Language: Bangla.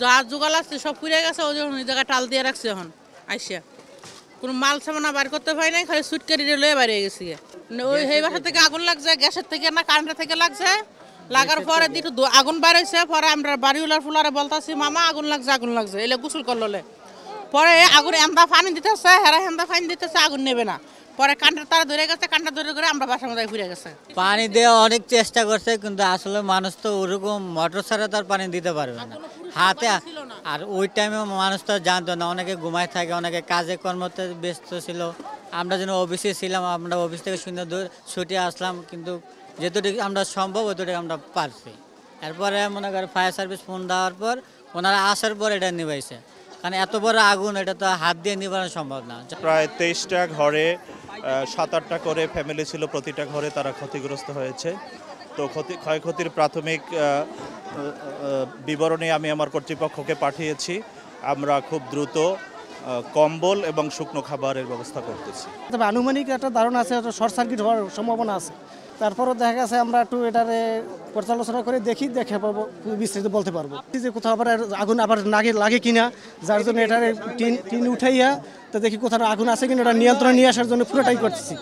যা জোগাল আছে সব পুড়ে গেছে, ওই জন্য ওই জায়গায় টাল দিয়ে রাখছে। এখন আইসা কোনো মাল সামানা বার করতে পারি নাই, খালি সুটকেরি লয়ে বাইরে গেছি। ওই সেই বাসা থেকে আগুন লাগছে, গ্যাসের থেকে না কারেন্টের থেকে লাগছে। লাগার পরে দিকে আগুন বার হয়েছে। পরে আমরা বাড়িওয়ালার ফুলারে বলতেছি, মামা আগুন লাগছে, এলে গোসল করলে। পরে আগুন এন্দা পানি দিতেছে, হেরা হেন্দা পানি দিতেছে, আগুন নেবে না। পরে কান্টার তারা ধরে গেছে, কান্টা ধরে করে আমরা বাসার মধ্যে ফিরে গেছে। পানি দেওয়া অনেক চেষ্টা করছে, কিন্তু আসলে মানুষ তো ওরকম মোটর ছাড়া তার পানি দিতে পারবে না হাতে। আর ওই টাইমে মানুষ তো জানতো না, অনেকে ঘুমায় থাকে, অনেকে কাজে কর্মতে ব্যস্ত ছিল। আমরা যেন অফিসে ছিলাম, আমরা অফিস থেকে সুন্দর ছুটে আসলাম, কিন্তু যেটুকু আমরা সম্ভব ওইটুকু আমরা পারছি। এরপরে মনে করেন ফায়ার সার্ভিস ফোন দেওয়ার পর ওনারা আসার পর এটা নিভাইছে, কারণ এত বড় আগুন এটা তো হাত দিয়ে নিভানো সম্ভব না। প্রায় 23টা ঘরে 7-8টা করে ফ্যামিলি ছিল, প্রতিটা ঘরে তারা ক্ষতিগ্রস্ত হয়েছে। তো ক্ষয়ক্ষতির প্রাথমিক বিবরণী আমি আমার কর্তৃপক্ষকে পাঠিয়েছি। আমরা খুব দ্রুত কম্বল এবং শুকনো খাবারের ব্যবস্থা করতেছি। তবে আনুমানিক একটা ধারণা আছে, শর্ট সার্কিট হওয়ার সম্ভাবনা আছে। তারপরও দেখা গেছে আমরা একটু এটারে পর্যালোচনা করে দেখে পাবো, বিস্তারিত বলতে পারবো যে কোথাও আবার আগুন আবার লাগে কিনা, যার জন্য এটারে টিন উঠাইয়া তো দেখি কোথাও আগুন আছে কিনা, এটা নিয়ন্ত্রণে নিয়ে আসার জন্য পুরোটাই করতেছি।